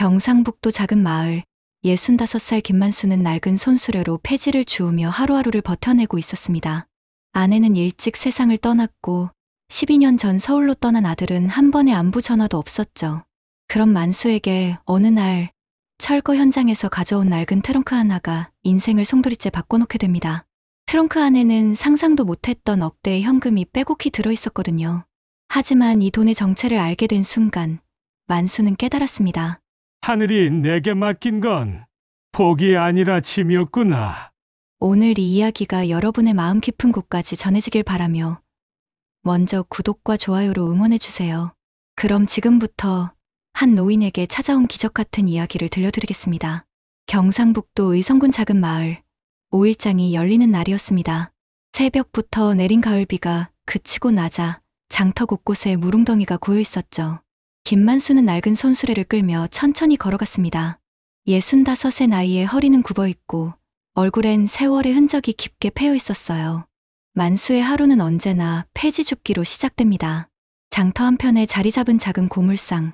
경상북도 작은 마을, 65살 김만수는 낡은 손수레로 폐지를 주우며 하루하루를 버텨내고 있었습니다. 아내는 일찍 세상을 떠났고 12년 전 서울로 떠난 아들은 한 번의 안부 전화도 없었죠. 그런 만수에게 어느 날 철거 현장에서 가져온 낡은 트렁크 하나가 인생을 송두리째 바꿔놓게 됩니다. 트렁크 안에는 상상도 못했던 억대의 현금이 빼곡히 들어있었거든요. 하지만 이 돈의 정체를 알게 된 순간 만수는 깨달았습니다. 하늘이 내게 맡긴 건 복이 아니라 짐이었구나. 오늘 이 이야기가 여러분의 마음 깊은 곳까지 전해지길 바라며 먼저 구독과 좋아요로 응원해주세요. 그럼 지금부터 한 노인에게 찾아온 기적 같은 이야기를 들려드리겠습니다. 경상북도 의성군 작은 마을, 5일장이 열리는 날이었습니다. 새벽부터 내린 가을비가 그치고 나자 장터 곳곳에 물웅덩이가 고여 있었죠. 김만수는 낡은 손수레를 끌며 천천히 걸어갔습니다. 65의 나이에 허리는 굽어있고 얼굴엔 세월의 흔적이 깊게 패여 있었어요. 만수의 하루는 언제나 폐지 줍기로 시작됩니다. 장터 한편에 자리 잡은 작은 고물상,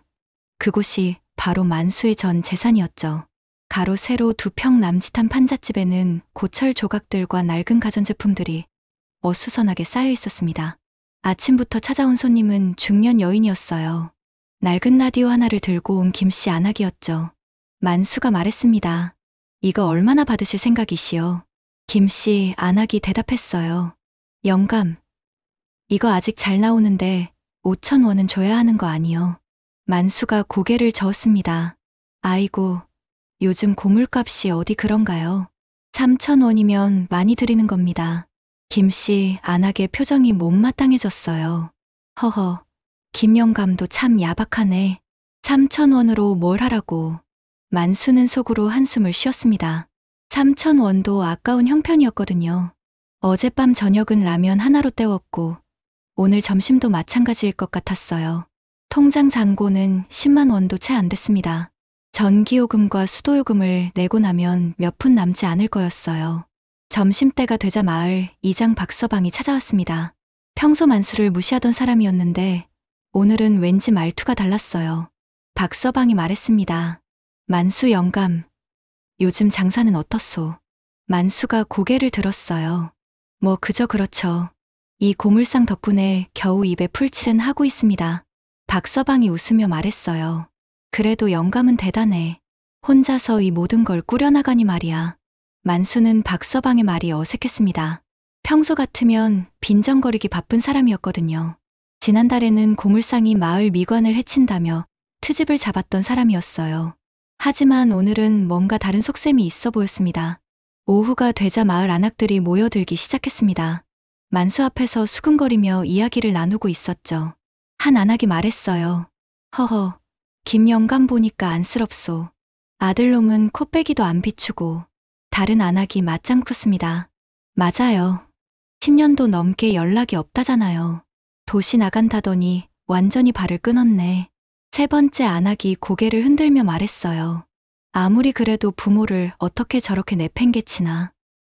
그곳이 바로 만수의 전 재산이었죠. 가로 세로 2평 남짓한 판잣집에는 고철 조각들과 낡은 가전제품들이 어수선하게 쌓여 있었습니다. 아침부터 찾아온 손님은 중년 여인이었어요. 낡은 라디오 하나를 들고 온 김씨 안악이었죠. 만수가 말했습니다. 이거 얼마나 받으실 생각이시오? 김씨 안악이 대답했어요. 영감, 이거 아직 잘 나오는데 5,000원은 줘야 하는 거 아니요? 만수가 고개를 저었습니다. 아이고, 요즘 고물값이 어디 그런가요? 3,000원이면 많이 드리는 겁니다. 김씨 안악의 표정이 못마땅해졌어요. 허허, 김 영감도 참 야박하네. 3,000원으로 뭘 하라고. 만수는 속으로 한숨을 쉬었습니다. 3,000원도 아까운 형편이었거든요. 어젯밤 저녁은 라면 하나로 때웠고 오늘 점심도 마찬가지일 것 같았어요. 통장 잔고는 10만 원도 채 안 됐습니다. 전기요금과 수도요금을 내고 나면 몇 푼 남지 않을 거였어요. 점심때가 되자 마을 이장 박서방이 찾아왔습니다. 평소 만수를 무시하던 사람이었는데 오늘은 왠지 말투가 달랐어요. 박서방이 말했습니다. 만수 영감, 요즘 장사는 어떻소? 만수가 고개를 들었어요. 뭐 그저 그렇죠. 이 고물상 덕분에 겨우 입에 풀칠은 하고 있습니다. 박서방이 웃으며 말했어요. 그래도 영감은 대단해. 혼자서 이 모든 걸 꾸려나가니 말이야. 만수는 박서방의 말이 어색했습니다. 평소 같으면 빈정거리기 바쁜 사람이었거든요. 지난달에는 고물상이 마을 미관을 해친다며 트집을 잡았던 사람이었어요. 하지만 오늘은 뭔가 다른 속셈이 있어 보였습니다. 오후가 되자 마을 안악들이 모여들기 시작했습니다. 만수 앞에서 수근거리며 이야기를 나누고 있었죠. 한 안악이 말했어요. 허허, 김 영감 보니까 안쓰럽소. 아들놈은 코빼기도 안 비추고. 다른 안악이 맞장 컸습니다. 맞아요. 10년도 넘게 연락이 없다잖아요. 도시 나간다더니 완전히 발을 끊었네. 세 번째 안악이 고개를 흔들며 말했어요. 아무리 그래도 부모를 어떻게 저렇게 내팽개치나.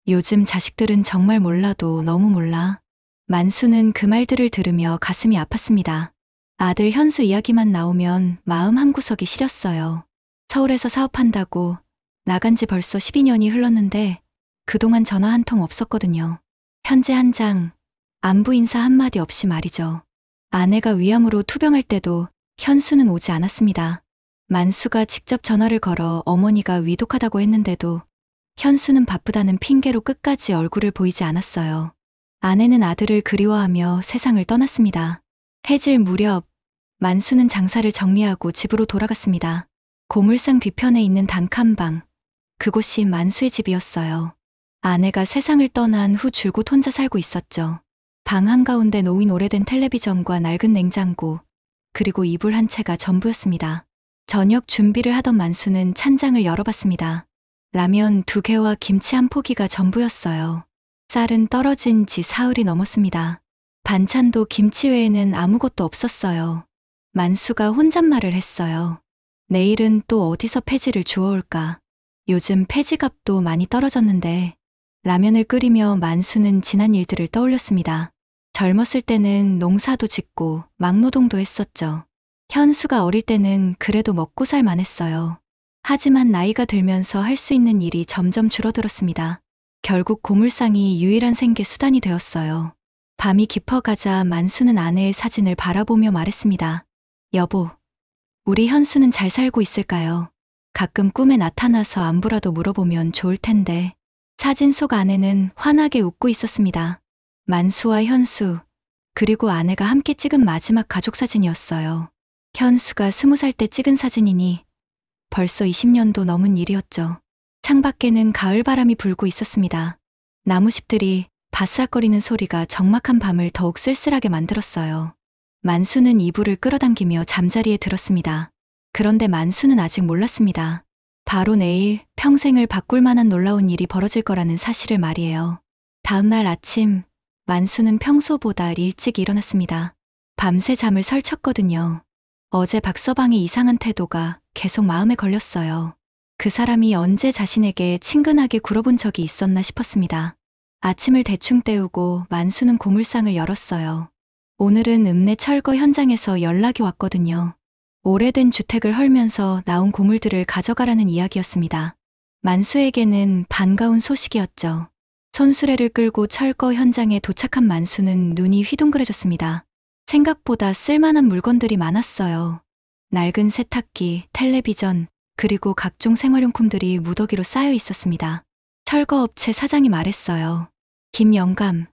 요즘 자식들은 정말 몰라도 너무 몰라. 만수는 그 말들을 들으며 가슴이 아팠습니다. 아들 현수 이야기만 나오면 마음 한구석이 시렸어요. 서울에서 사업한다고 나간 지 벌써 12년이 흘렀는데 그동안 전화 한 통 없었거든요. 편지 한 장, 안부 인사 한마디 없이 말이죠. 아내가 위암으로 투병할 때도 현수는 오지 않았습니다. 만수가 직접 전화를 걸어 어머니가 위독하다고 했는데도 현수는 바쁘다는 핑계로 끝까지 얼굴을 보이지 않았어요. 아내는 아들을 그리워하며 세상을 떠났습니다. 해질 무렵 만수는 장사를 정리하고 집으로 돌아갔습니다. 고물상 뒤편에 있는 단칸방, 그곳이 만수의 집이었어요. 아내가 세상을 떠난 후 줄곧 혼자 살고 있었죠. 방 한가운데 놓인 오래된 텔레비전과 낡은 냉장고, 그리고 이불 한 채가 전부였습니다. 저녁 준비를 하던 만수는 찬장을 열어봤습니다. 라면 2개와 김치 한 포기가 전부였어요. 쌀은 떨어진 지 사흘이 넘었습니다. 반찬도 김치 외에는 아무것도 없었어요. 만수가 혼잣말을 했어요. 내일은 또 어디서 폐지를 주워올까. 요즘 폐지값도 많이 떨어졌는데. 라면을 끓이며 만수는 지난 일들을 떠올렸습니다. 젊었을 때는 농사도 짓고 막노동도 했었죠. 현수가 어릴 때는 그래도 먹고 살만했어요. 하지만 나이가 들면서 할 수 있는 일이 점점 줄어들었습니다. 결국 고물상이 유일한 생계 수단이 되었어요. 밤이 깊어가자 만수는 아내의 사진을 바라보며 말했습니다. 여보, 우리 현수는 잘 살고 있을까요? 가끔 꿈에 나타나서 안부라도 물어보면 좋을 텐데. 사진 속 아내는 환하게 웃고 있었습니다. 만수와 현수, 그리고 아내가 함께 찍은 마지막 가족 사진이었어요. 현수가 20살 때 찍은 사진이니 벌써 20년도 넘은 일이었죠. 창밖에는 가을바람이 불고 있었습니다. 나무잎들이 바스락거리는 소리가 적막한 밤을 더욱 쓸쓸하게 만들었어요. 만수는 이불을 끌어당기며 잠자리에 들었습니다. 그런데 만수는 아직 몰랐습니다. 바로 내일 평생을 바꿀 만한 놀라운 일이 벌어질 거라는 사실을 말이에요. 다음 날 아침, 만수는 평소보다 일찍 일어났습니다. 밤새 잠을 설쳤거든요. 어제 박서방의 이상한 태도가 계속 마음에 걸렸어요. 그 사람이 언제 자신에게 친근하게 굴어본 적이 있었나 싶었습니다. 아침을 대충 때우고 만수는 고물상을 열었어요. 오늘은 읍내 철거 현장에서 연락이 왔거든요. 오래된 주택을 헐면서 나온 고물들을 가져가라는 이야기였습니다. 만수에게는 반가운 소식이었죠. 손수레를 끌고 철거 현장에 도착한 만수는 눈이 휘둥그레졌습니다. 생각보다 쓸만한 물건들이 많았어요. 낡은 세탁기, 텔레비전, 그리고 각종 생활용품들이 무더기로 쌓여 있었습니다. 철거업체 사장이 말했어요. 김 영감,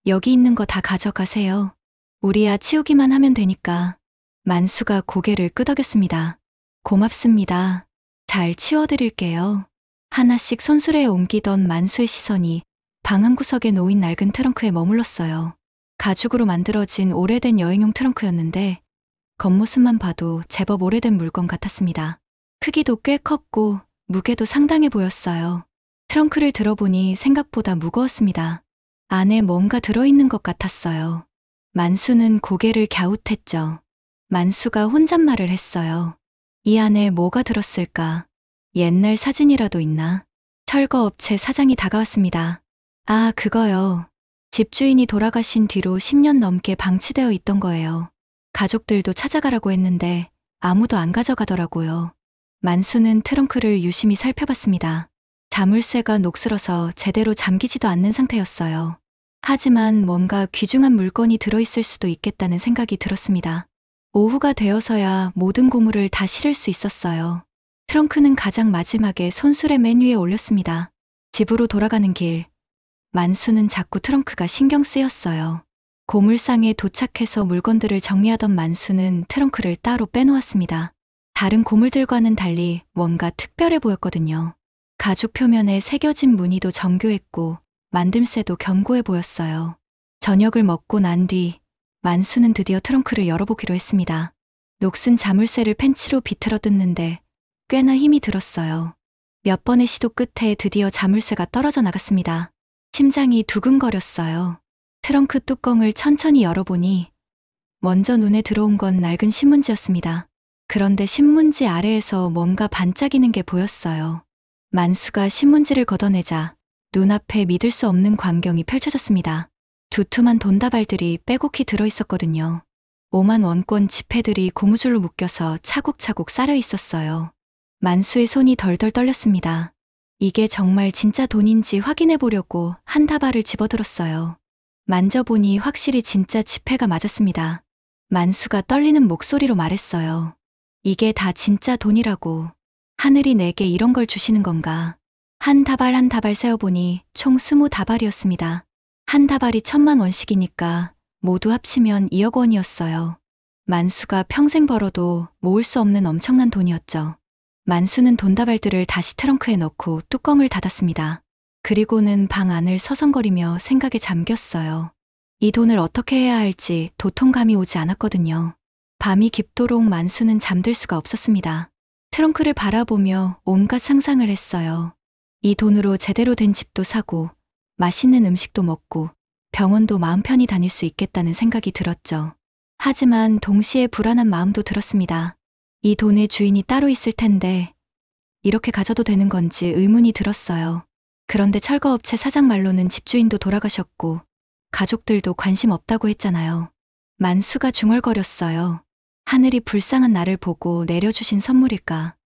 여기 있는 거 다 가져가세요. 우리야 치우기만 하면 되니까. 만수가 고개를 끄덕였습니다. 고맙습니다. 잘 치워드릴게요. 하나씩 손수레에 옮기던 만수의 시선이 방 한 구석에 놓인 낡은 트렁크에 머물렀어요. 가죽으로 만들어진 오래된 여행용 트렁크였는데 겉모습만 봐도 제법 오래된 물건 같았습니다. 크기도 꽤 컸고 무게도 상당해 보였어요. 트렁크를 들어보니 생각보다 무거웠습니다. 안에 뭔가 들어있는 것 같았어요. 만수는 고개를 갸웃했죠. 만수가 혼잣말을 했어요. 이 안에 뭐가 들었을까? 옛날 사진이라도 있나? 철거업체 사장이 다가왔습니다. 아, 그거요. 집주인이 돌아가신 뒤로 10년 넘게 방치되어 있던 거예요. 가족들도 찾아가라고 했는데 아무도 안 가져가더라고요. 만수는 트렁크를 유심히 살펴봤습니다. 자물쇠가 녹슬어서 제대로 잠기지도 않는 상태였어요. 하지만 뭔가 귀중한 물건이 들어있을 수도 있겠다는 생각이 들었습니다. 오후가 되어서야 모든 고물을 다 실을 수 있었어요. 트렁크는 가장 마지막에 손수레 맨 위에 올렸습니다. 집으로 돌아가는 길, 만수는 자꾸 트렁크가 신경 쓰였어요. 고물상에 도착해서 물건들을 정리하던 만수는 트렁크를 따로 빼놓았습니다. 다른 고물들과는 달리 뭔가 특별해 보였거든요. 가죽 표면에 새겨진 무늬도 정교했고 만듦새도 견고해 보였어요. 저녁을 먹고 난 뒤 만수는 드디어 트렁크를 열어보기로 했습니다. 녹슨 자물쇠를 펜치로 비틀어 뜯는데 꽤나 힘이 들었어요. 몇 번의 시도 끝에 드디어 자물쇠가 떨어져 나갔습니다. 심장이 두근거렸어요. 트렁크 뚜껑을 천천히 열어보니 먼저 눈에 들어온 건 낡은 신문지였습니다. 그런데 신문지 아래에서 뭔가 반짝이는 게 보였어요. 만수가 신문지를 걷어내자 눈앞에 믿을 수 없는 광경이 펼쳐졌습니다. 두툼한 돈다발들이 빼곡히 들어있었거든요. 5만 원권 지폐들이 고무줄로 묶여서 차곡차곡 쌓여 있었어요. 만수의 손이 덜덜 떨렸습니다. 이게 정말 진짜 돈인지 확인해 보려고 한 다발을 집어들었어요. 만져보니 확실히 진짜 지폐가 맞았습니다. 만수가 떨리는 목소리로 말했어요. 이게 다 진짜 돈이라고. 하늘이 내게 이런 걸 주시는 건가. 한 다발 한 다발 세어보니 총 20다발이었습니다. 한 다발이 1000만 원씩이니까 모두 합치면 2억 원이었어요. 만수가 평생 벌어도 모을 수 없는 엄청난 돈이었죠. 만수는 돈다발들을 다시 트렁크에 넣고 뚜껑을 닫았습니다. 그리고는 방 안을 서성거리며 생각에 잠겼어요. 이 돈을 어떻게 해야 할지 도통감이 오지 않았거든요. 밤이 깊도록 만수는 잠들 수가 없었습니다. 트렁크를 바라보며 온갖 상상을 했어요. 이 돈으로 제대로 된 집도 사고 맛있는 음식도 먹고 병원도 마음 편히 다닐 수 있겠다는 생각이 들었죠. 하지만 동시에 불안한 마음도 들었습니다. 이 돈의 주인이 따로 있을 텐데 이렇게 가져도 되는 건지 의문이 들었어요. 그런데 철거업체 사장 말로는 집주인도 돌아가셨고 가족들도 관심 없다고 했잖아요. 만수가 중얼거렸어요. 하늘이 불쌍한 나를 보고 내려주신 선물일까?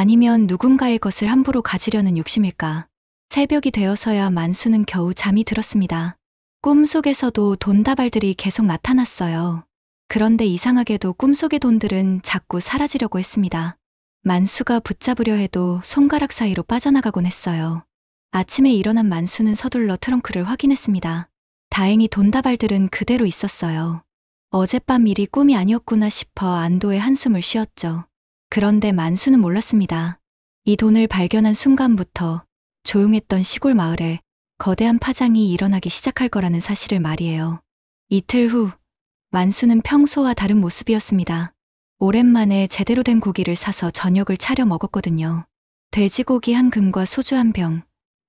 아니면 누군가의 것을 함부로 가지려는 욕심일까? 새벽이 되어서야 만수는 겨우 잠이 들었습니다. 꿈속에서도 돈다발들이 계속 나타났어요. 그런데 이상하게도 꿈속의 돈들은 자꾸 사라지려고 했습니다. 만수가 붙잡으려 해도 손가락 사이로 빠져나가곤 했어요. 아침에 일어난 만수는 서둘러 트렁크를 확인했습니다. 다행히 돈다발들은 그대로 있었어요. 어젯밤 일이 꿈이 아니었구나 싶어 안도의 한숨을 쉬었죠. 그런데 만수는 몰랐습니다. 이 돈을 발견한 순간부터 조용했던 시골 마을에 거대한 파장이 일어나기 시작할 거라는 사실을 말이에요. 이틀 후, 만수는 평소와 다른 모습이었습니다. 오랜만에 제대로 된 고기를 사서 저녁을 차려 먹었거든요. 돼지고기 한 근과 소주 한 병,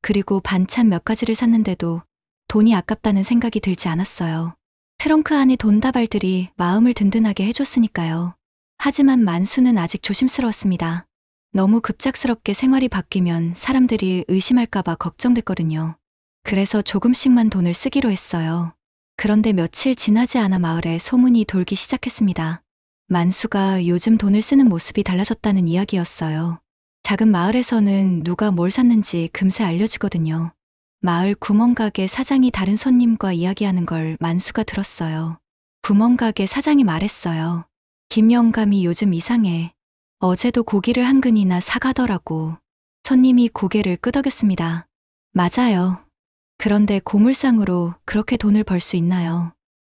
그리고 반찬 몇 가지를 샀는데도 돈이 아깝다는 생각이 들지 않았어요. 트렁크 안에 돈다발들이 마음을 든든하게 해줬으니까요. 하지만 만수는 아직 조심스러웠습니다. 너무 급작스럽게 생활이 바뀌면 사람들이 의심할까봐 걱정됐거든요. 그래서 조금씩만 돈을 쓰기로 했어요. 그런데 며칠 지나지 않아 마을에 소문이 돌기 시작했습니다. 만수가 요즘 돈을 쓰는 모습이 달라졌다는 이야기였어요. 작은 마을에서는 누가 뭘 샀는지 금세 알려지거든요. 마을 구멍가게 사장이 다른 손님과 이야기하는 걸 만수가 들었어요. 구멍가게 사장이 말했어요. 김 영감이 요즘 이상해. 어제도 고기를 한 근이나 사가더라고. 손님이 고개를 끄덕였습니다. 맞아요. 그런데 고물상으로 그렇게 돈을 벌 수 있나요?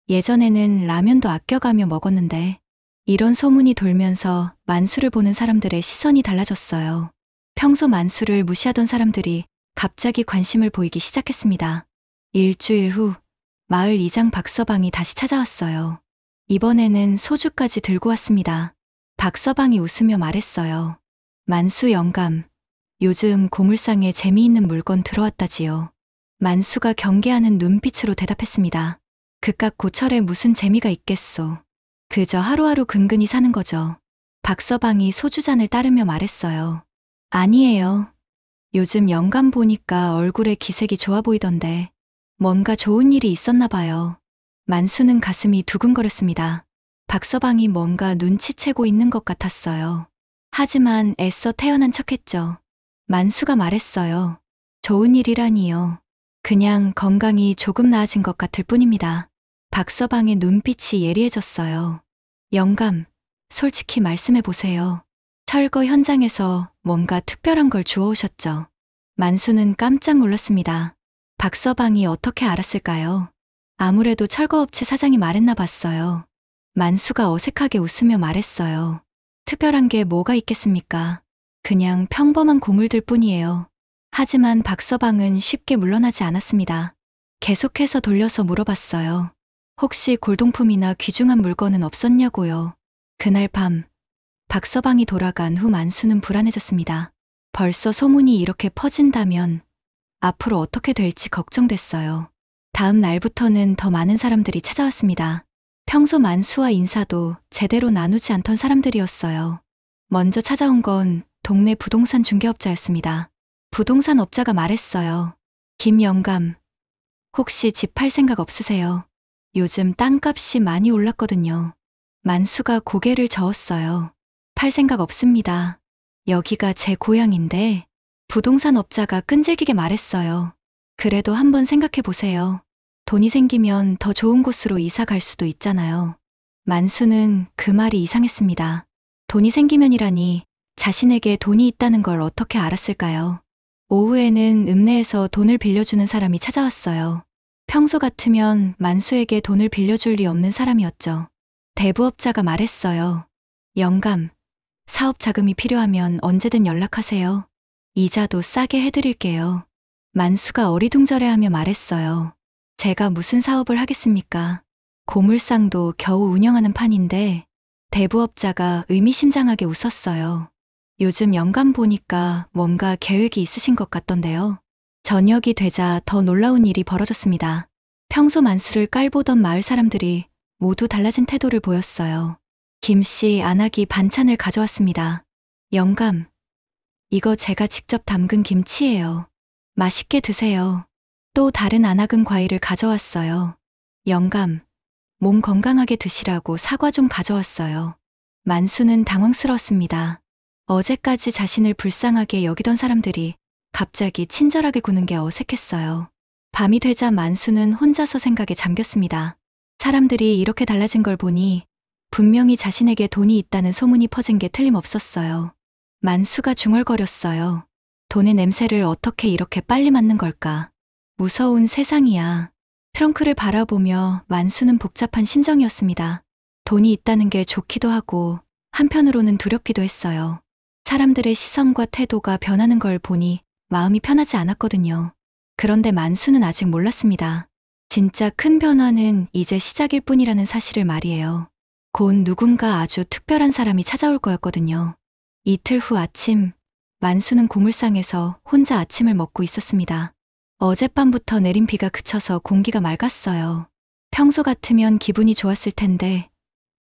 예전에는 라면도 아껴가며 먹었는데 이런 소문이 돌면서 만수를 보는 사람들의 시선이 달라졌어요. 평소 만수를 무시하던 사람들이 갑자기 관심을 보이기 시작했습니다. 일주일 후 마을 이장 박서방이 다시 찾아왔어요. 이번에는 소주까지 들고 왔습니다. 박서방이 웃으며 말했어요. 만수 영감, 요즘 고물상에 재미있는 물건 들어왔다지요. 만수가 경계하는 눈빛으로 대답했습니다. 그깟 고철에 무슨 재미가 있겠소. 그저 하루하루 근근히 사는 거죠. 박서방이 소주잔을 따르며 말했어요. 아니에요. 요즘 영감 보니까 얼굴에 기색이 좋아 보이던데 뭔가 좋은 일이 있었나 봐요. 만수는 가슴이 두근거렸습니다. 박서방이 뭔가 눈치채고 있는 것 같았어요. 하지만 애써 태연한 척했죠. 만수가 말했어요. 좋은 일이라니요. 그냥 건강이 조금 나아진 것 같을 뿐입니다. 박서방의 눈빛이 예리해졌어요. 영감, 솔직히 말씀해 보세요. 철거 현장에서 뭔가 특별한 걸 주워오셨죠? 만수는 깜짝 놀랐습니다. 박서방이 어떻게 알았을까요? 아무래도 철거업체 사장이 말했나 봤어요. 만수가 어색하게 웃으며 말했어요. 특별한 게 뭐가 있겠습니까? 그냥 평범한 고물들 뿐이에요. 하지만 박서방은 쉽게 물러나지 않았습니다. 계속해서 돌려서 물어봤어요. 혹시 골동품이나 귀중한 물건은 없었냐고요. 그날 밤, 박서방이 돌아간 후 만수는 불안해졌습니다. 벌써 소문이 이렇게 퍼진다면 앞으로 어떻게 될지 걱정됐어요. 다음 날부터는 더 많은 사람들이 찾아왔습니다. 평소 만수와 인사도 제대로 나누지 않던 사람들이었어요. 먼저 찾아온 건 동네 부동산 중개업자였습니다. 부동산 업자가 말했어요. 김 영감, 혹시 집 팔 생각 없으세요? 요즘 땅값이 많이 올랐거든요. 만수가 고개를 저었어요. 팔 생각 없습니다. 여기가 제 고향인데 부동산 업자가 끈질기게 말했어요. 그래도 한번 생각해 보세요. 돈이 생기면 더 좋은 곳으로 이사 갈 수도 있잖아요. 만수는 그 말이 이상했습니다. 돈이 생기면이라니 자신에게 돈이 있다는 걸 어떻게 알았을까요? 오후에는 읍내에서 돈을 빌려주는 사람이 찾아왔어요. 평소 같으면 만수에게 돈을 빌려줄 리 없는 사람이었죠. 대부업자가 말했어요. 영감, 사업 자금이 필요하면 언제든 연락하세요. 이자도 싸게 해드릴게요. 만수가 어리둥절해하며 말했어요. 제가 무슨 사업을 하겠습니까? 고물상도 겨우 운영하는 판인데 대부업자가 의미심장하게 웃었어요. 요즘 영감 보니까 뭔가 계획이 있으신 것 같던데요. 저녁이 되자 더 놀라운 일이 벌어졌습니다. 평소 만수를 깔보던 마을 사람들이 모두 달라진 태도를 보였어요. 김씨 안악이 반찬을 가져왔습니다. 영감, 이거 제가 직접 담근 김치예요. 맛있게 드세요. 또 다른 안악은 과일을 가져왔어요. 영감, 몸 건강하게 드시라고 사과 좀 가져왔어요. 만수는 당황스러웠습니다. 어제까지 자신을 불쌍하게 여기던 사람들이 갑자기 친절하게 구는 게 어색했어요. 밤이 되자 만수는 혼자서 생각에 잠겼습니다. 사람들이 이렇게 달라진 걸 보니 분명히 자신에게 돈이 있다는 소문이 퍼진 게 틀림없었어요. 만수가 중얼거렸어요. 돈의 냄새를 어떻게 이렇게 빨리 맡는 걸까? 무서운 세상이야. 트렁크를 바라보며 만수는 복잡한 심정이었습니다. 돈이 있다는 게 좋기도 하고 한편으로는 두렵기도 했어요. 사람들의 시선과 태도가 변하는 걸 보니 마음이 편하지 않았거든요. 그런데 만수는 아직 몰랐습니다. 진짜 큰 변화는 이제 시작일 뿐이라는 사실을 말이에요. 곧 누군가 아주 특별한 사람이 찾아올 거였거든요. 이틀 후 아침, 만수는 고물상에서 혼자 아침을 먹고 있었습니다. 어젯밤부터 내린 비가 그쳐서 공기가 맑았어요. 평소 같으면 기분이 좋았을 텐데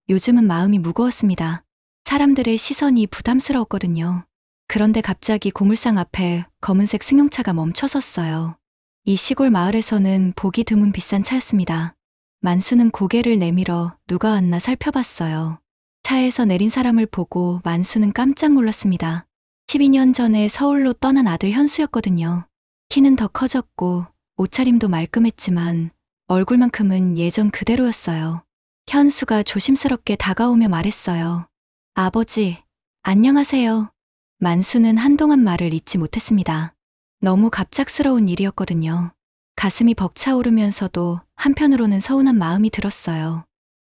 요즘은 마음이 무거웠습니다. 사람들의 시선이 부담스러웠거든요. 그런데 갑자기 고물상 앞에 검은색 승용차가 멈춰섰어요. 이 시골 마을에서는 보기 드문 비싼 차였습니다. 만수는 고개를 내밀어 누가 왔나 살펴봤어요. 차에서 내린 사람을 보고 만수는 깜짝 놀랐습니다. 12년 전에 서울로 떠난 아들 현수였거든요. 키는 더 커졌고 옷차림도 말끔했지만 얼굴만큼은 예전 그대로였어요. 현수가 조심스럽게 다가오며 말했어요. 아버지, 안녕하세요. 만수는 한동안 말을 잇지 못했습니다. 너무 갑작스러운 일이었거든요. 가슴이 벅차오르면서도 한편으로는 서운한 마음이 들었어요.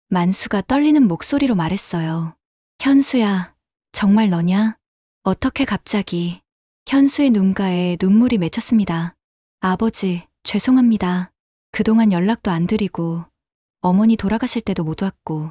만수가 떨리는 목소리로 말했어요. 현수야, 정말 너냐? 어떻게 갑자기? 현수의 눈가에 눈물이 맺혔습니다. 아버지, 죄송합니다. 그동안 연락도 안 드리고 어머니 돌아가실 때도 못 왔고.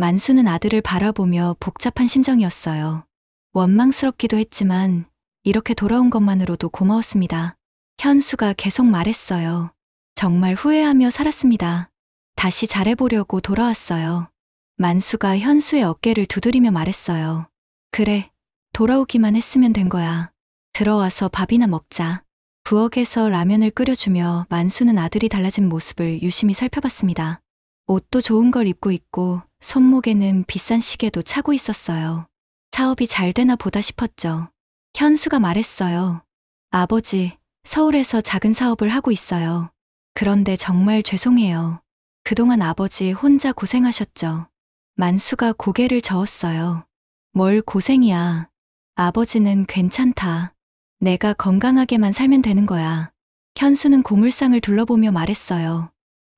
만수는 아들을 바라보며 복잡한 심정이었어요. 원망스럽기도 했지만 이렇게 돌아온 것만으로도 고마웠습니다. 현수가 계속 말했어요. 정말 후회하며 살았습니다. 다시 잘해보려고 돌아왔어요. 만수가 현수의 어깨를 두드리며 말했어요. 그래, 돌아오기만 했으면 된 거야. 들어와서 밥이나 먹자. 부엌에서 라면을 끓여주며 만수는 아들이 달라진 모습을 유심히 살펴봤습니다. 옷도 좋은 걸 입고 있고 손목에는 비싼 시계도 차고 있었어요. 사업이 잘 되나 보다 싶었죠. 현수가 말했어요. 아버지, 서울에서 작은 사업을 하고 있어요. 그런데 정말 죄송해요. 그동안 아버지 혼자 고생하셨죠. 만수가 고개를 저었어요. 뭘 고생이야. 아버지는 괜찮다. 내가 건강하게만 살면 되는 거야. 현수는 고물상을 둘러보며 말했어요.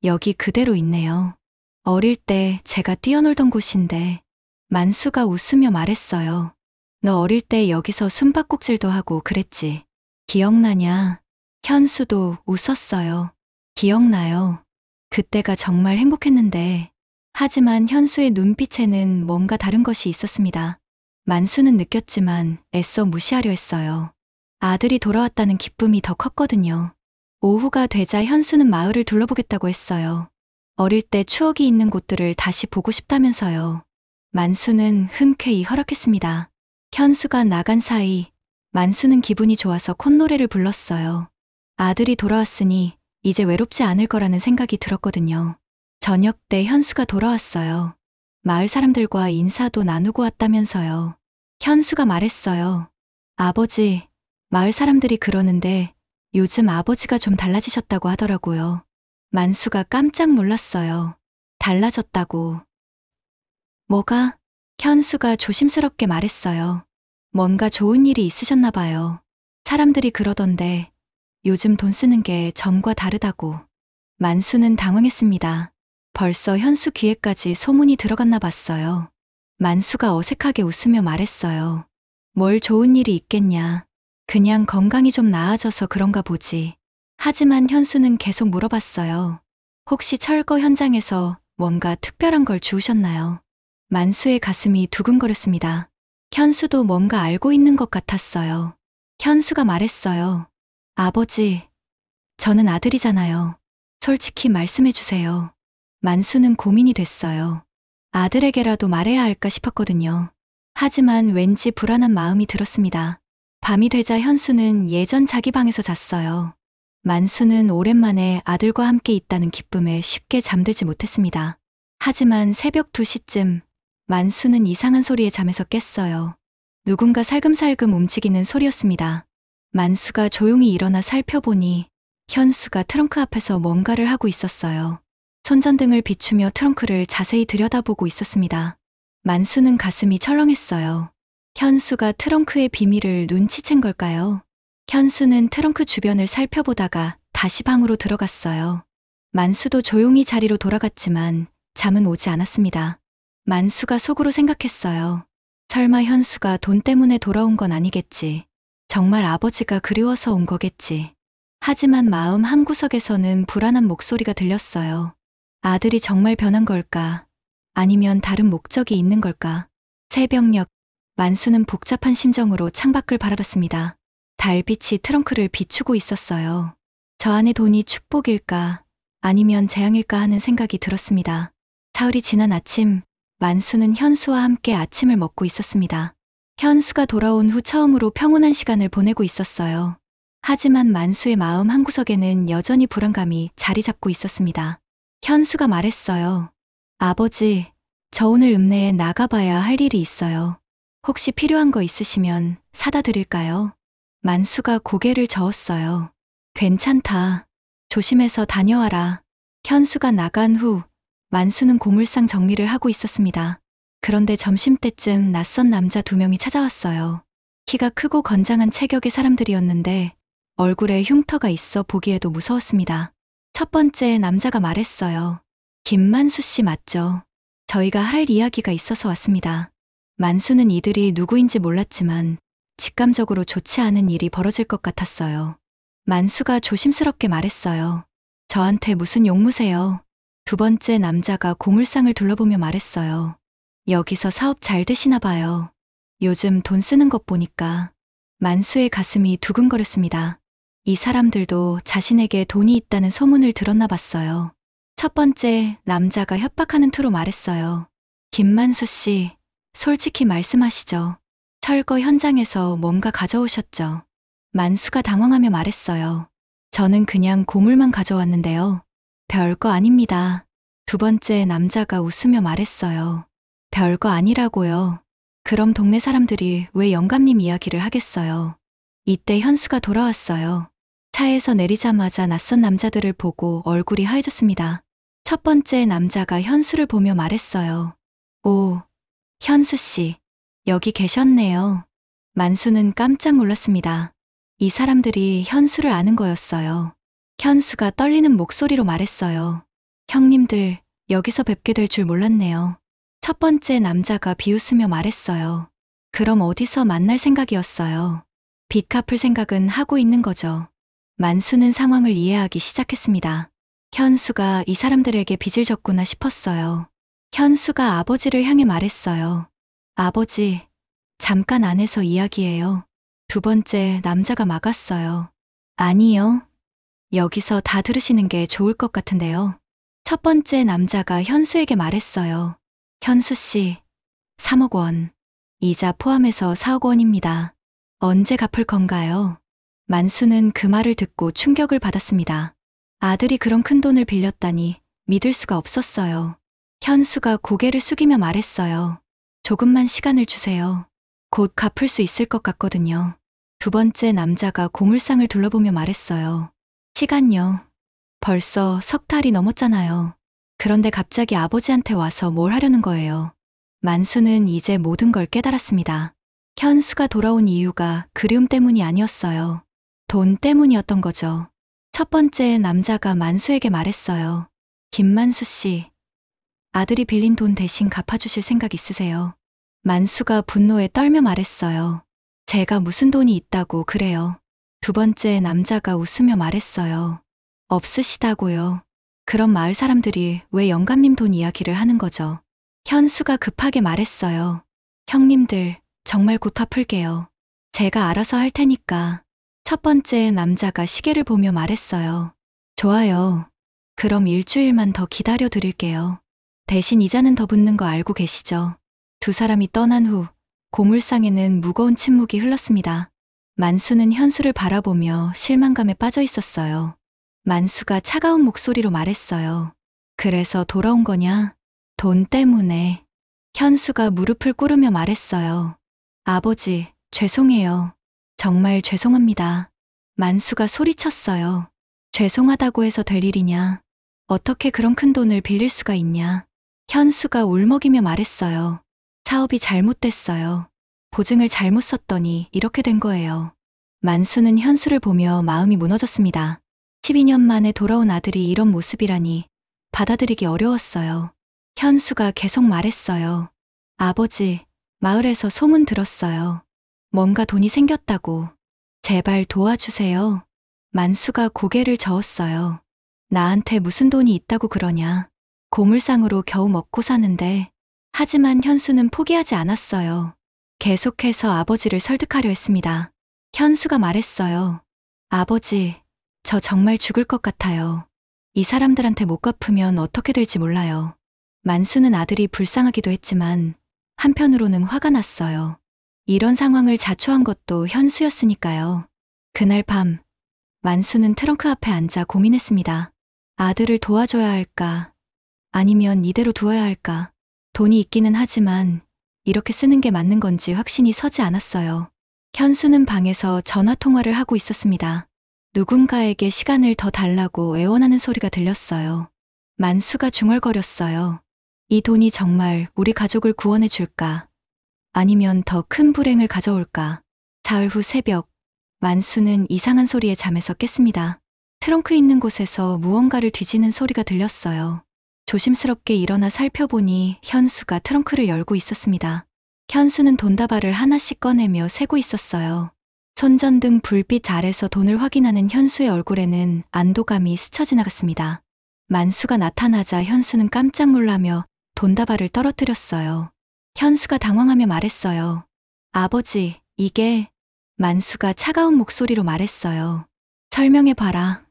여기 그대로 있네요. 어릴 때 제가 뛰어놀던 곳인데. 만수가 웃으며 말했어요. 너 어릴 때 여기서 숨바꼭질도 하고 그랬지. 기억나냐? 현수도 웃었어요. 기억나요. 그때가 정말 행복했는데. 하지만 현수의 눈빛에는 뭔가 다른 것이 있었습니다. 만수는 느꼈지만 애써 무시하려 했어요. 아들이 돌아왔다는 기쁨이 더 컸거든요. 오후가 되자 현수는 마을을 둘러보겠다고 했어요. 어릴 때 추억이 있는 곳들을 다시 보고 싶다면서요. 만수는 흔쾌히 허락했습니다. 현수가 나간 사이 만수는 기분이 좋아서 콧노래를 불렀어요. 아들이 돌아왔으니 이제 외롭지 않을 거라는 생각이 들었거든요. 저녁 때 현수가 돌아왔어요. 마을 사람들과 인사도 나누고 왔다면서요. 현수가 말했어요. 아버지, 마을 사람들이 그러는데 요즘 아버지가 좀 달라지셨다고 하더라고요. 만수가 깜짝 놀랐어요. 달라졌다고. 뭐가? 현수가 조심스럽게 말했어요. 뭔가 좋은 일이 있으셨나 봐요. 사람들이 그러던데 요즘 돈 쓰는 게 전과 다르다고. 만수는 당황했습니다. 벌써 현수 귀에까지 소문이 들어갔나 봤어요. 만수가 어색하게 웃으며 말했어요. 뭘 좋은 일이 있겠냐. 그냥 건강이 좀 나아져서 그런가 보지. 하지만 현수는 계속 물어봤어요. 혹시 철거 현장에서 뭔가 특별한 걸 주우셨나요? 만수의 가슴이 두근거렸습니다. 현수도 뭔가 알고 있는 것 같았어요. 현수가 말했어요. 아버지, 저는 아들이잖아요. 솔직히 말씀해 주세요. 만수는 고민이 됐어요. 아들에게라도 말해야 할까 싶었거든요. 하지만 왠지 불안한 마음이 들었습니다. 밤이 되자 현수는 예전 자기 방에서 잤어요. 만수는 오랜만에 아들과 함께 있다는 기쁨에 쉽게 잠들지 못했습니다. 하지만 새벽 2시쯤 만수는 이상한 소리에 잠에서 깼어요. 누군가 살금살금 움직이는 소리였습니다. 만수가 조용히 일어나 살펴보니 현수가 트렁크 앞에서 뭔가를 하고 있었어요. 손전등을 비추며 트렁크를 자세히 들여다보고 있었습니다. 만수는 가슴이 철렁했어요. 현수가 트렁크의 비밀을 눈치챈 걸까요? 현수는 트렁크 주변을 살펴보다가 다시 방으로 들어갔어요. 만수도 조용히 자리로 돌아갔지만 잠은 오지 않았습니다. 만수가 속으로 생각했어요. 설마 현수가 돈 때문에 돌아온 건 아니겠지. 정말 아버지가 그리워서 온 거겠지. 하지만 마음 한구석에서는 불안한 목소리가 들렸어요. 아들이 정말 변한 걸까? 아니면 다른 목적이 있는 걸까? 새벽녘, 만수는 복잡한 심정으로 창밖을 바라봤습니다. 달빛이 트렁크를 비추고 있었어요. 저 안에 돈이 축복일까? 아니면 재앙일까 하는 생각이 들었습니다. 사흘이 지난 아침, 만수는 현수와 함께 아침을 먹고 있었습니다. 현수가 돌아온 후 처음으로 평온한 시간을 보내고 있었어요. 하지만 만수의 마음 한구석에는 여전히 불안감이 자리 잡고 있었습니다. 현수가 말했어요. 아버지, 저 오늘 읍내에 나가봐야 할 일이 있어요. 혹시 필요한 거 있으시면 사다 드릴까요? 만수가 고개를 저었어요. 괜찮다. 조심해서 다녀와라. 현수가 나간 후 만수는 고물상 정리를 하고 있었습니다. 그런데 점심때쯤 낯선 남자 2명이 찾아왔어요. 키가 크고 건장한 체격의 사람들이었는데 얼굴에 흉터가 있어 보기에도 무서웠습니다. 첫 번째 남자가 말했어요. 김만수 씨 맞죠? 저희가 할 이야기가 있어서 왔습니다. 만수는 이들이 누구인지 몰랐지만 직감적으로 좋지 않은 일이 벌어질 것 같았어요. 만수가 조심스럽게 말했어요. 저한테 무슨 용무세요? 두 번째 남자가 고물상을 둘러보며 말했어요. 여기서 사업 잘 되시나 봐요. 요즘 돈 쓰는 것 보니까. 만수의 가슴이 두근거렸습니다. 이 사람들도 자신에게 돈이 있다는 소문을 들었나 봤어요. 첫 번째 남자가 협박하는 투로 말했어요. 김만수 씨, 솔직히 말씀하시죠. 철거 현장에서 뭔가 가져오셨죠? 만수가 당황하며 말했어요. 저는 그냥 고물만 가져왔는데요. 별거 아닙니다. 두 번째 남자가 웃으며 말했어요. 별거 아니라고요. 그럼 동네 사람들이 왜 영감님 이야기를 하겠어요. 이때 현수가 돌아왔어요. 차에서 내리자마자 낯선 남자들을 보고 얼굴이 하얘졌습니다. 첫 번째 남자가 현수를 보며 말했어요. 오, 현수 씨, 여기 계셨네요. 만수는 깜짝 놀랐습니다. 이 사람들이 현수를 아는 거였어요. 현수가 떨리는 목소리로 말했어요. 형님들, 여기서 뵙게 될 줄 몰랐네요. 첫 번째 남자가 비웃으며 말했어요. 그럼 어디서 만날 생각이었어요? 빚 갚을 생각은 하고 있는 거죠. 만수는 상황을 이해하기 시작했습니다. 현수가 이 사람들에게 빚을 졌구나 싶었어요. 현수가 아버지를 향해 말했어요. 아버지, 잠깐 안에서 이야기해요. 두 번째 남자가 막았어요. 아니요. 여기서 다 들으시는 게 좋을 것 같은데요. 첫 번째 남자가 현수에게 말했어요. 현수 씨, 3억 원. 이자 포함해서 4억 원입니다. 언제 갚을 건가요? 만수는 그 말을 듣고 충격을 받았습니다. 아들이 그런 큰 돈을 빌렸다니 믿을 수가 없었어요. 현수가 고개를 숙이며 말했어요. 조금만 시간을 주세요. 곧 갚을 수 있을 것 같거든요. 두 번째 남자가 고물상을 둘러보며 말했어요. 시간요. 벌써 석 달이 넘었잖아요. 그런데 갑자기 아버지한테 와서 뭘 하려는 거예요. 만수는 이제 모든 걸 깨달았습니다. 현수가 돌아온 이유가 그리움 때문이 아니었어요. 돈 때문이었던 거죠. 첫 번째 남자가 만수에게 말했어요. 김만수 씨, 아들이 빌린 돈 대신 갚아주실 생각 있으세요? 만수가 분노에 떨며 말했어요. 제가 무슨 돈이 있다고 그래요. 두 번째 남자가 웃으며 말했어요. 없으시다고요. 그럼 마을 사람들이 왜 영감님 돈 이야기를 하는 거죠? 현수가 급하게 말했어요. 형님들, 정말 곧 갚을게요. 제가 알아서 할 테니까. 첫 번째 남자가 시계를 보며 말했어요. 좋아요. 그럼 일주일만 더 기다려 드릴게요. 대신 이자는 더 붙는 거 알고 계시죠? 두 사람이 떠난 후 고물상에는 무거운 침묵이 흘렀습니다. 만수는 현수를 바라보며 실망감에 빠져 있었어요. 만수가 차가운 목소리로 말했어요. 그래서 돌아온 거냐? 돈 때문에. 현수가 무릎을 꿇으며 말했어요. 아버지, 죄송해요. 정말 죄송합니다. 만수가 소리쳤어요. 죄송하다고 해서 될 일이냐? 어떻게 그런 큰 돈을 빌릴 수가 있냐? 현수가 울먹이며 말했어요. 사업이 잘못됐어요. 보증을 잘못 썼더니 이렇게 된 거예요. 만수는 현수를 보며 마음이 무너졌습니다. 12년 만에 돌아온 아들이 이런 모습이라니 받아들이기 어려웠어요. 현수가 계속 말했어요. 아버지, 마을에서 소문 들었어요. 뭔가 돈이 생겼다고. 제발 도와주세요. 만수가 고개를 저었어요. 나한테 무슨 돈이 있다고 그러냐. 고물상으로 겨우 먹고 사는데. 하지만 현수는 포기하지 않았어요. 계속해서 아버지를 설득하려 했습니다. 현수가 말했어요. 아버지, 저 정말 죽을 것 같아요. 이 사람들한테 못 갚으면 어떻게 될지 몰라요. 만수는 아들이 불쌍하기도 했지만 한편으로는 화가 났어요. 이런 상황을 자초한 것도 현수였으니까요. 그날 밤, 만수는 트렁크 앞에 앉아 고민했습니다. 아들을 도와줘야 할까? 아니면 이대로 두어야 할까? 돈이 있기는 하지만 이렇게 쓰는 게 맞는 건지 확신이 서지 않았어요. 현수는 방에서 전화 통화를 하고 있었습니다. 누군가에게 시간을 더 달라고 애원하는 소리가 들렸어요. 만수가 중얼거렸어요. 이 돈이 정말 우리 가족을 구원해 줄까? 아니면 더 큰 불행을 가져올까? 사흘 후 새벽, 만수는 이상한 소리에 잠에서 깼습니다. 트렁크 있는 곳에서 무언가를 뒤지는 소리가 들렸어요. 조심스럽게 일어나 살펴보니 현수가 트렁크를 열고 있었습니다. 현수는 돈다발을 하나씩 꺼내며 세고 있었어요. 손전등 불빛 아래서 돈을 확인하는 현수의 얼굴에는 안도감이 스쳐 지나갔습니다. 만수가 나타나자 현수는 깜짝 놀라며 돈다발을 떨어뜨렸어요. 현수가 당황하며 말했어요. 아버지, 이게... 만수가 차가운 목소리로 말했어요. 설명해봐라.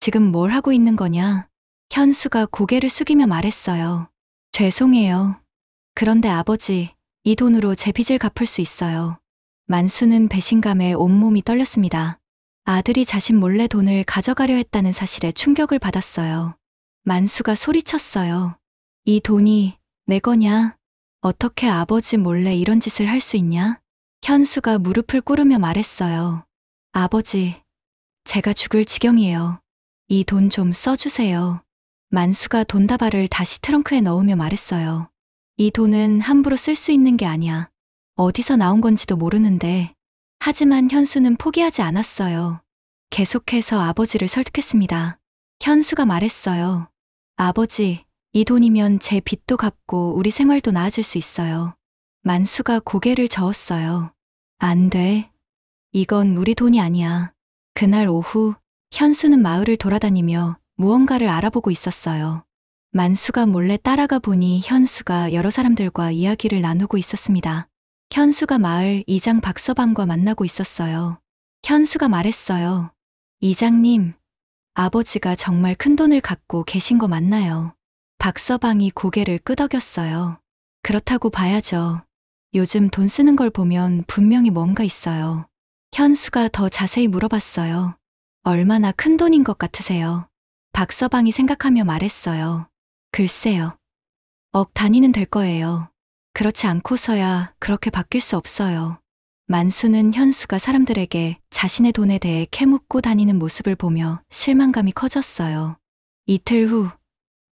지금 뭘 하고 있는 거냐? 현수가 고개를 숙이며 말했어요. 죄송해요. 그런데 아버지, 이 돈으로 제 빚을 갚을 수 있어요. 만수는 배신감에 온몸이 떨렸습니다. 아들이 자신 몰래 돈을 가져가려 했다는 사실에 충격을 받았어요. 만수가 소리쳤어요. 이 돈이 내 거냐? 어떻게 아버지 몰래 이런 짓을 할 수 있냐? 현수가 무릎을 꿇으며 말했어요. 아버지, 제가 죽을 지경이에요. 이 돈 좀 써주세요. 만수가 돈다발을 다시 트렁크에 넣으며 말했어요. 이 돈은 함부로 쓸 수 있는 게 아니야. 어디서 나온 건지도 모르는데. 하지만 현수는 포기하지 않았어요. 계속해서 아버지를 설득했습니다. 현수가 말했어요. 아버지, 이 돈이면 제 빚도 갚고 우리 생활도 나아질 수 있어요. 만수가 고개를 저었어요. 안 돼. 이건 우리 돈이 아니야. 그날 오후, 현수는 마을을 돌아다니며 무언가를 알아보고 있었어요. 만수가 몰래 따라가 보니 현수가 여러 사람들과 이야기를 나누고 있었습니다. 현수가 마을 이장 박서방과 만나고 있었어요. 현수가 말했어요. 이장님, 아버지가 정말 큰 돈을 갖고 계신 거 맞나요? 박서방이 고개를 끄덕였어요. 그렇다고 봐야죠. 요즘 돈 쓰는 걸 보면 분명히 뭔가 있어요. 현수가 더 자세히 물어봤어요. 얼마나 큰 돈인 것 같으세요? 박서방이 생각하며 말했어요. 글쎄요. 억 단위는 될 거예요. 그렇지 않고서야 그렇게 바뀔 수 없어요. 만수는 현수가 사람들에게 자신의 돈에 대해 캐묻고 다니는 모습을 보며 실망감이 커졌어요. 이틀 후,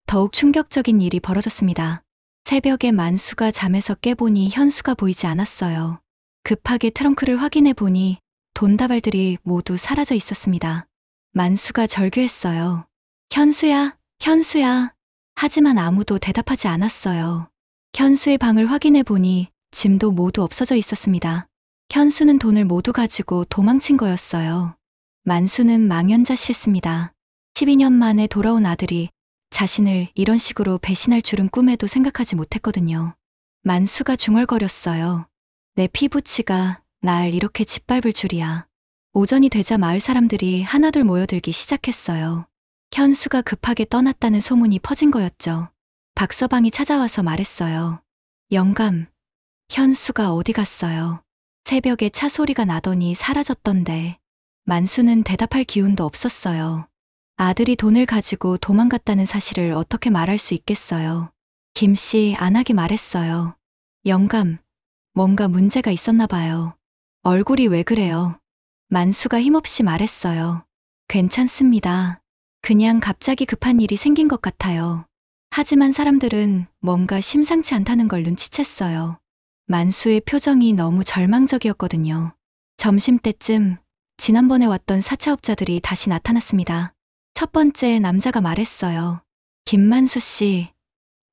더욱 충격적인 일이 벌어졌습니다. 새벽에 만수가 잠에서 깨보니 현수가 보이지 않았어요. 급하게 트렁크를 확인해 보니 돈다발들이 모두 사라져 있었습니다. 만수가 절규했어요. 현수야, 현수야. 하지만 아무도 대답하지 않았어요. 현수의 방을 확인해 보니 짐도 모두 없어져 있었습니다. 현수는 돈을 모두 가지고 도망친 거였어요. 만수는 망연자실했습니다. 12년 만에 돌아온 아들이 자신을 이런 식으로 배신할 줄은 꿈에도 생각하지 못했거든요. 만수가 중얼거렸어요. 내 피부치가 날 이렇게 짓밟을 줄이야. 오전이 되자 마을 사람들이 하나둘 모여들기 시작했어요. 현수가 급하게 떠났다는 소문이 퍼진 거였죠. 박서방이 찾아와서 말했어요. 영감, 현수가 어디 갔어요? 새벽에 차 소리가 나더니 사라졌던데. 만수는 대답할 기운도 없었어요. 아들이 돈을 가지고 도망갔다는 사실을 어떻게 말할 수 있겠어요. 김씨 안 하기 말했어요. 영감, 뭔가 문제가 있었나 봐요. 얼굴이 왜 그래요? 만수가 힘없이 말했어요. 괜찮습니다. 그냥 갑자기 급한 일이 생긴 것 같아요. 하지만 사람들은 뭔가 심상치 않다는 걸 눈치챘어요. 만수의 표정이 너무 절망적이었거든요. 점심때쯤 지난번에 왔던 사채업자들이 다시 나타났습니다. 첫 번째 남자가 말했어요. 김만수 씨,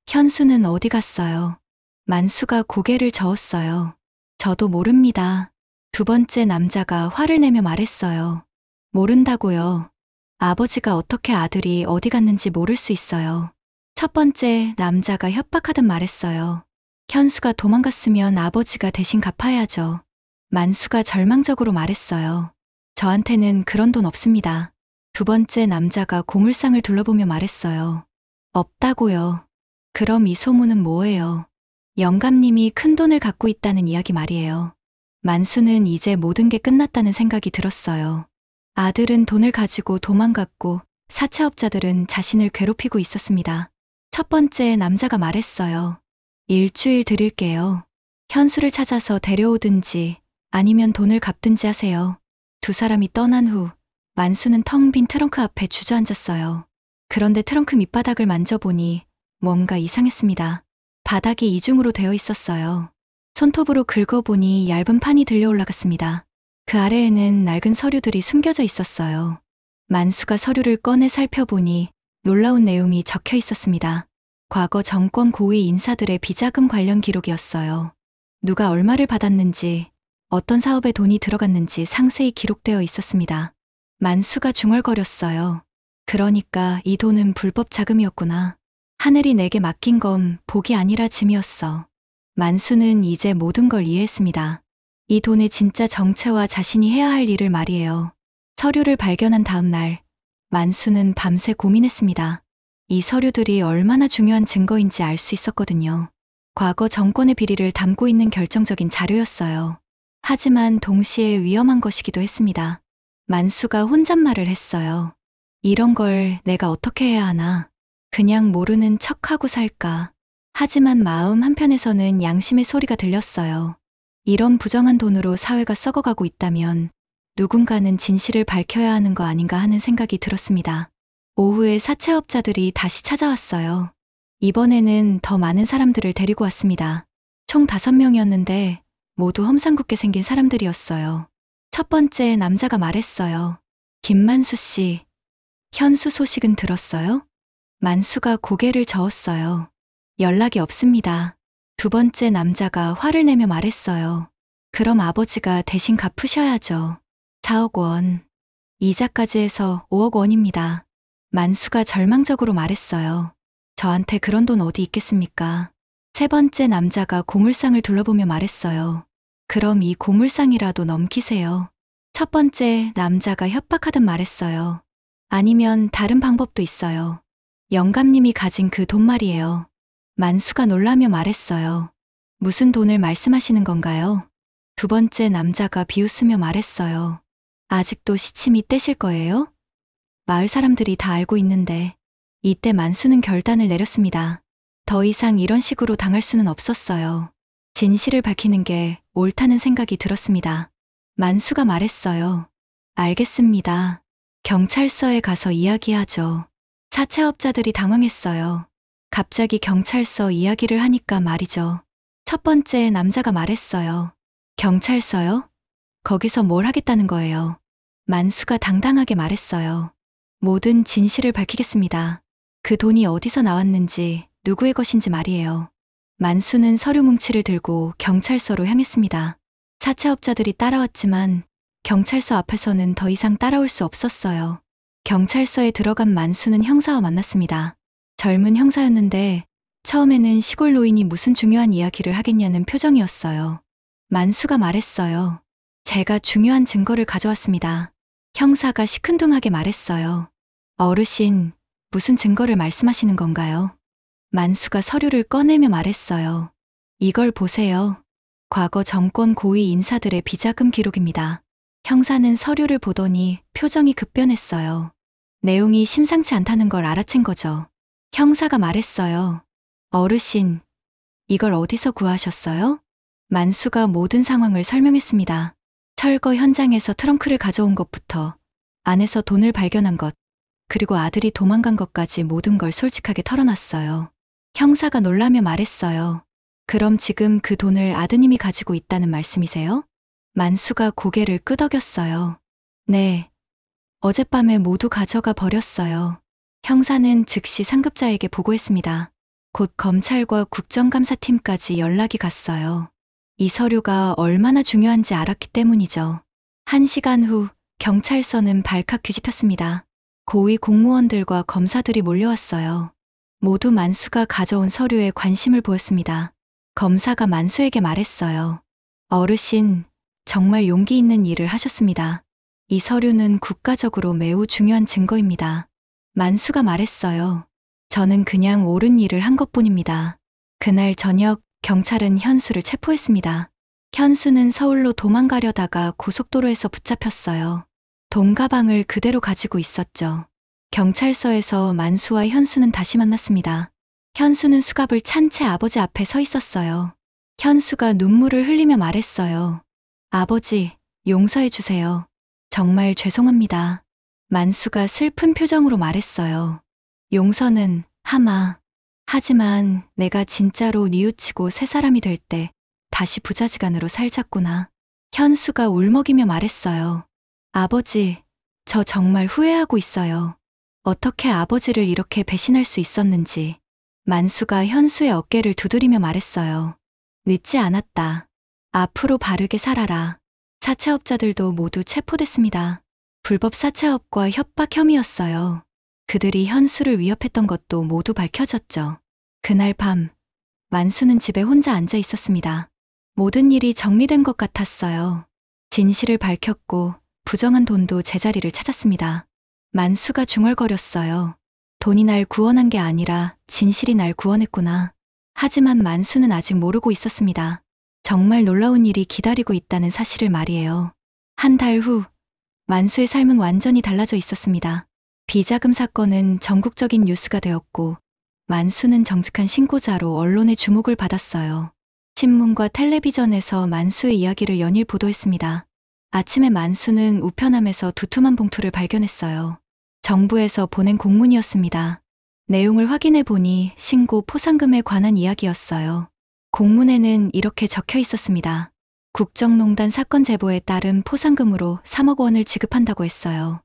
현수는 어디 갔어요? 만수가 고개를 저었어요. 저도 모릅니다. 두 번째 남자가 화를 내며 말했어요. 모른다고요. 아버지가 어떻게 아들이 어디 갔는지 모를 수 있어요. 첫 번째 남자가 협박하듯 말했어요. 현수가 도망갔으면 아버지가 대신 갚아야죠. 만수가 절망적으로 말했어요. 저한테는 그런 돈 없습니다. 두 번째 남자가 고물상을 둘러보며 말했어요. 없다고요. 그럼 이 소문은 뭐예요? 영감님이 큰 돈을 갖고 있다는 이야기 말이에요. 만수는 이제 모든 게 끝났다는 생각이 들었어요. 아들은 돈을 가지고 도망갔고 사채업자들은 자신을 괴롭히고 있었습니다. 첫 번째 남자가 말했어요. 일주일 드릴게요. 현수를 찾아서 데려오든지 아니면 돈을 갚든지 하세요. 두 사람이 떠난 후 만수는 텅 빈 트렁크 앞에 주저앉았어요. 그런데 트렁크 밑바닥을 만져보니 뭔가 이상했습니다. 바닥이 이중으로 되어 있었어요. 손톱으로 긁어보니 얇은 판이 들려 올라갔습니다. 그 아래에는 낡은 서류들이 숨겨져 있었어요. 만수가 서류를 꺼내 살펴보니 놀라운 내용이 적혀 있었습니다. 과거 정권 고위 인사들의 비자금 관련 기록이었어요. 누가 얼마를 받았는지, 어떤 사업에 돈이 들어갔는지 상세히 기록되어 있었습니다. 만수가 중얼거렸어요. 그러니까 이 돈은 불법 자금이었구나. 하늘이 내게 맡긴 건 복이 아니라 짐이었어. 만수는 이제 모든 걸 이해했습니다. 이 돈의 진짜 정체와 자신이 해야 할 일을 말이에요. 서류를 발견한 다음 날, 만수는 밤새 고민했습니다. 이 서류들이 얼마나 중요한 증거인지 알 수 있었거든요. 과거 정권의 비리를 담고 있는 결정적인 자료였어요. 하지만 동시에 위험한 것이기도 했습니다. 만수가 혼잣말을 했어요. 이런 걸 내가 어떻게 해야 하나? 그냥 모르는 척하고 살까? 하지만 마음 한편에서는 양심의 소리가 들렸어요. 이런 부정한 돈으로 사회가 썩어가고 있다면 누군가는 진실을 밝혀야 하는 거 아닌가 하는 생각이 들었습니다. 오후에 사채업자들이 다시 찾아왔어요. 이번에는 더 많은 사람들을 데리고 왔습니다. 총 5명이었는데 모두 험상궂게 생긴 사람들이었어요. 첫 번째 남자가 말했어요. 김만수 씨, 현수 소식은 들었어요? 만수가 고개를 저었어요. 연락이 없습니다. 두 번째 남자가 화를 내며 말했어요. 그럼 아버지가 대신 갚으셔야죠. 4억 원. 이자까지 해서 5억 원입니다. 만수가 절망적으로 말했어요. 저한테 그런 돈 어디 있겠습니까? 세 번째 남자가 고물상을 둘러보며 말했어요. 그럼 이 고물상이라도 넘기세요. 첫 번째 남자가 협박하듯 말했어요. 아니면 다른 방법도 있어요. 영감님이 가진 그 돈 말이에요. 만수가 놀라며 말했어요. 무슨 돈을 말씀하시는 건가요? 두 번째 남자가 비웃으며 말했어요. 아직도 시침이 떼실 거예요? 마을 사람들이 다 알고 있는데. 이때 만수는 결단을 내렸습니다. 더 이상 이런 식으로 당할 수는 없었어요. 진실을 밝히는 게 옳다는 생각이 들었습니다. 만수가 말했어요. 알겠습니다. 경찰서에 가서 이야기하죠. 사채업자들이 당황했어요. 갑자기 경찰서 이야기를 하니까 말이죠. 첫 번째 남자가 말했어요. 경찰서요? 거기서 뭘 하겠다는 거예요? 만수가 당당하게 말했어요. 모든 진실을 밝히겠습니다. 그 돈이 어디서 나왔는지, 누구의 것인지 말이에요. 만수는 서류 뭉치를 들고 경찰서로 향했습니다. 사채업자들이 따라왔지만 경찰서 앞에서는 더 이상 따라올 수 없었어요. 경찰서에 들어간 만수는 형사와 만났습니다. 젊은 형사였는데 처음에는 시골 노인이 무슨 중요한 이야기를 하겠냐는 표정이었어요. 만수가 말했어요. 제가 중요한 증거를 가져왔습니다. 형사가 시큰둥하게 말했어요. 어르신, 무슨 증거를 말씀하시는 건가요? 만수가 서류를 꺼내며 말했어요. 이걸 보세요. 과거 정권 고위 인사들의 비자금 기록입니다. 형사는 서류를 보더니 표정이 급변했어요. 내용이 심상치 않다는 걸 알아챈 거죠. 형사가 말했어요. 어르신, 이걸 어디서 구하셨어요? 만수가 모든 상황을 설명했습니다. 철거 현장에서 트렁크를 가져온 것부터 안에서 돈을 발견한 것, 그리고 아들이 도망간 것까지 모든 걸 솔직하게 털어놨어요. 형사가 놀라며 말했어요. 그럼 지금 그 돈을 아드님이 가지고 있다는 말씀이세요? 만수가 고개를 끄덕였어요. 네. 어젯밤에 모두 가져가 버렸어요. 형사는 즉시 상급자에게 보고했습니다. 곧 검찰과 국정감사팀까지 연락이 갔어요. 이 서류가 얼마나 중요한지 알았기 때문이죠. 1시간 후 경찰서는 발칵 뒤집혔습니다. 고위 공무원들과 검사들이 몰려왔어요. 모두 만수가 가져온 서류에 관심을 보였습니다. 검사가 만수에게 말했어요. 어르신, 정말 용기 있는 일을 하셨습니다. 이 서류는 국가적으로 매우 중요한 증거입니다. 만수가 말했어요. 저는 그냥 옳은 일을 한 것뿐입니다. 그날 저녁 경찰은 현수를 체포했습니다. 현수는 서울로 도망가려다가 고속도로에서 붙잡혔어요. 돈 가방을 그대로 가지고 있었죠. 경찰서에서 만수와 현수는 다시 만났습니다. 현수는 수갑을 찬 채 아버지 앞에 서 있었어요. 현수가 눈물을 흘리며 말했어요. 아버지, 용서해 주세요. 정말 죄송합니다. 만수가 슬픈 표정으로 말했어요. 용서는 하마. 하지만 내가 진짜로 뉘우치고 새 사람이 될 때 다시 부자지간으로 살자꾸나. 현수가 울먹이며 말했어요. 아버지, 저 정말 후회하고 있어요. 어떻게 아버지를 이렇게 배신할 수 있었는지. 만수가 현수의 어깨를 두드리며 말했어요. 늦지 않았다. 앞으로 바르게 살아라. 사채업자들도 모두 체포됐습니다. 불법 사채업과 협박 혐의였어요. 그들이 현수를 위협했던 것도 모두 밝혀졌죠. 그날 밤, 만수는 집에 혼자 앉아 있었습니다. 모든 일이 정리된 것 같았어요. 진실을 밝혔고 부정한 돈도 제자리를 찾았습니다. 만수가 중얼거렸어요. 돈이 날 구원한 게 아니라 진실이 날 구원했구나. 하지만 만수는 아직 모르고 있었습니다. 정말 놀라운 일이 기다리고 있다는 사실을 말이에요. 한 달 후, 만수의 삶은 완전히 달라져 있었습니다. 비자금 사건은 전국적인 뉴스가 되었고, 만수는 정직한 신고자로 언론의 주목을 받았어요. 신문과 텔레비전에서 만수의 이야기를 연일 보도했습니다. 아침에 만수는 우편함에서 두툼한 봉투를 발견했어요. 정부에서 보낸 공문이었습니다. 내용을 확인해 보니 신고 포상금에 관한 이야기였어요. 공문에는 이렇게 적혀 있었습니다. 국정농단 사건 제보에 따른 포상금으로 3억 원을 지급한다고 했어요.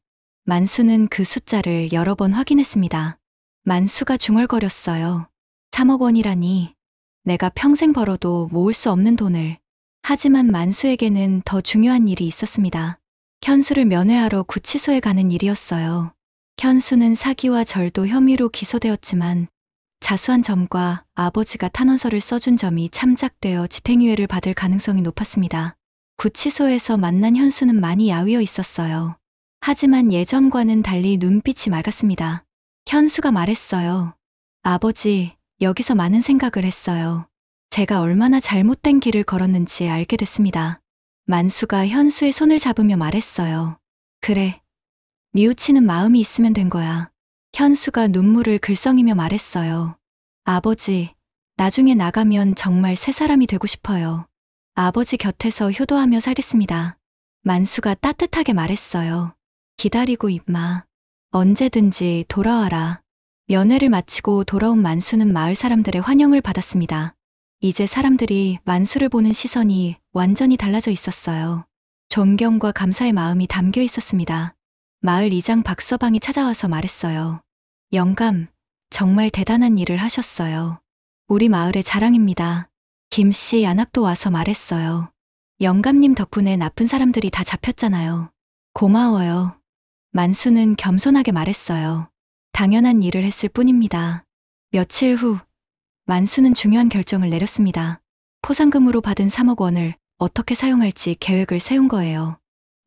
만수는 그 숫자를 여러 번 확인했습니다. 만수가 중얼거렸어요. 3억 원이라니. 내가 평생 벌어도 모을 수 없는 돈을. 하지만 만수에게는 더 중요한 일이 있었습니다. 현수를 면회하러 구치소에 가는 일이었어요. 현수는 사기와 절도 혐의로 기소되었지만 자수한 점과 아버지가 탄원서를 써준 점이 참작되어 집행유예를 받을 가능성이 높았습니다. 구치소에서 만난 현수는 많이 야위어 있었어요. 하지만 예전과는 달리 눈빛이 맑았습니다. 현수가 말했어요. 아버지, 여기서 많은 생각을 했어요. 제가 얼마나 잘못된 길을 걸었는지 알게 됐습니다. 만수가 현수의 손을 잡으며 말했어요. 그래. 뉘우치는 마음이 있으면 된 거야. 현수가 눈물을 글썽이며 말했어요. 아버지, 나중에 나가면 정말 새 사람이 되고 싶어요. 아버지 곁에서 효도하며 살겠습니다. 만수가 따뜻하게 말했어요. 기다리고 있마. 언제든지 돌아와라. 면회를 마치고 돌아온 만수는 마을 사람들의 환영을 받았습니다. 이제 사람들이 만수를 보는 시선이 완전히 달라져 있었어요. 존경과 감사의 마음이 담겨 있었습니다. 마을 이장 박서방이 찾아와서 말했어요. 영감, 정말 대단한 일을 하셨어요. 우리 마을의 자랑입니다. 김씨 안악도 와서 말했어요. 영감님 덕분에 나쁜 사람들이 다 잡혔잖아요. 고마워요. 만수는 겸손하게 말했어요. 당연한 일을 했을 뿐입니다. 며칠 후, 만수는 중요한 결정을 내렸습니다. 포상금으로 받은 3억 원을 어떻게 사용할지 계획을 세운 거예요.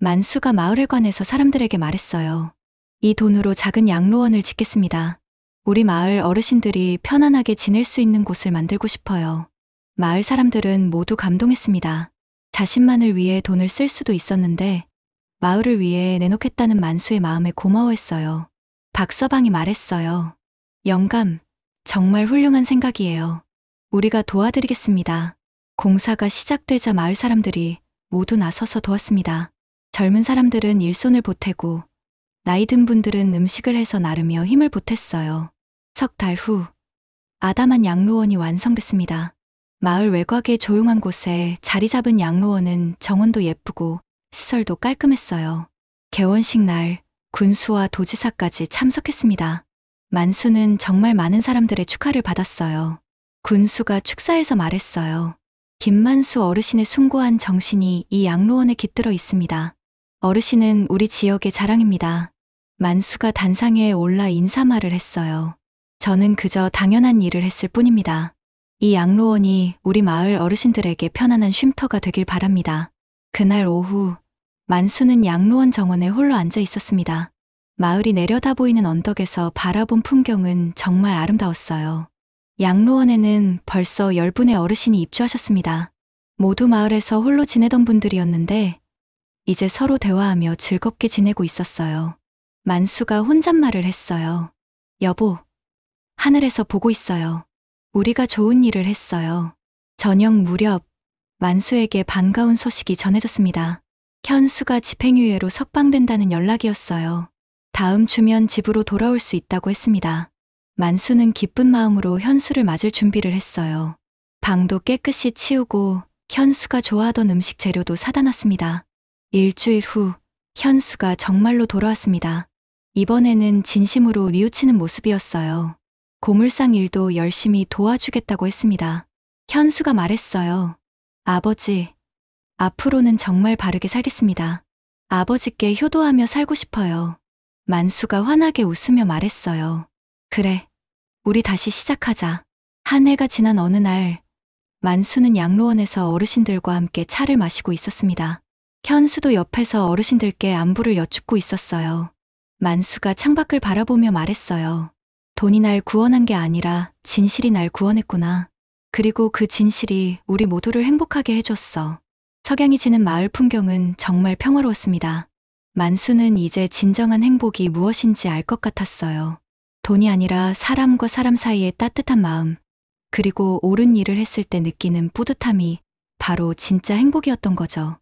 만수가 마을에 관해서 사람들에게 말했어요. 이 돈으로 작은 양로원을 짓겠습니다. 우리 마을 어르신들이 편안하게 지낼 수 있는 곳을 만들고 싶어요. 마을 사람들은 모두 감동했습니다. 자신만을 위해 돈을 쓸 수도 있었는데 마을을 위해 내놓겠다는 만수의 마음에 고마워했어요. 박서방이 말했어요. 영감, 정말 훌륭한 생각이에요. 우리가 도와드리겠습니다. 공사가 시작되자 마을 사람들이 모두 나서서 도왔습니다. 젊은 사람들은 일손을 보태고 나이 든 분들은 음식을 해서 나르며 힘을 보탰어요. 석 달 후 아담한 양로원이 완성됐습니다. 마을 외곽의 조용한 곳에 자리 잡은 양로원은 정원도 예쁘고 시설도 깔끔했어요. 개원식 날 군수와 도지사까지 참석했습니다. 만수는 정말 많은 사람들의 축하를 받았어요. 군수가 축사에서 말했어요. 김만수 어르신의 숭고한 정신이 이 양로원에 깃들어 있습니다. 어르신은 우리 지역의 자랑입니다. 만수가 단상에 올라 인사말을 했어요. 저는 그저 당연한 일을 했을 뿐입니다. 이 양로원이 우리 마을 어르신들에게 편안한 쉼터가 되길 바랍니다. 그날 오후 만수는 양로원 정원에 홀로 앉아 있었습니다. 마을이 내려다 보이는 언덕에서 바라본 풍경은 정말 아름다웠어요. 양로원에는 벌써 10분의 어르신이 입주하셨습니다. 모두 마을에서 홀로 지내던 분들이었는데 이제 서로 대화하며 즐겁게 지내고 있었어요. 만수가 혼잣말을 했어요. 여보, 하늘에서 보고 있어요. 우리가 좋은 일을 했어요. 저녁 무렵 만수에게 반가운 소식이 전해졌습니다. 현수가 집행유예로 석방된다는 연락이었어요. 다음 주면 집으로 돌아올 수 있다고 했습니다. 만수는 기쁜 마음으로 현수를 맞을 준비를 했어요. 방도 깨끗이 치우고 현수가 좋아하던 음식 재료도 사다 놨습니다. 일주일 후 현수가 정말로 돌아왔습니다. 이번에는 진심으로 뉘우치는 모습이었어요. 고물상 일도 열심히 도와주겠다고 했습니다. 현수가 말했어요. 아버지, 앞으로는 정말 바르게 살겠습니다. 아버지께 효도하며 살고 싶어요. 만수가 환하게 웃으며 말했어요. 그래, 우리 다시 시작하자. 한 해가 지난 어느 날, 만수는 양로원에서 어르신들과 함께 차를 마시고 있었습니다. 현수도 옆에서 어르신들께 안부를 여쭙고 있었어요. 만수가 창밖을 바라보며 말했어요. 돈이 날 구원한 게 아니라 진실이 날 구원했구나. 그리고 그 진실이 우리 모두를 행복하게 해줬어. 석양이 지는 마을 풍경은 정말 평화로웠습니다. 만수는 이제 진정한 행복이 무엇인지 알 것 같았어요. 돈이 아니라 사람과 사람 사이의 따뜻한 마음, 그리고 옳은 일을 했을 때 느끼는 뿌듯함이 바로 진짜 행복이었던 거죠.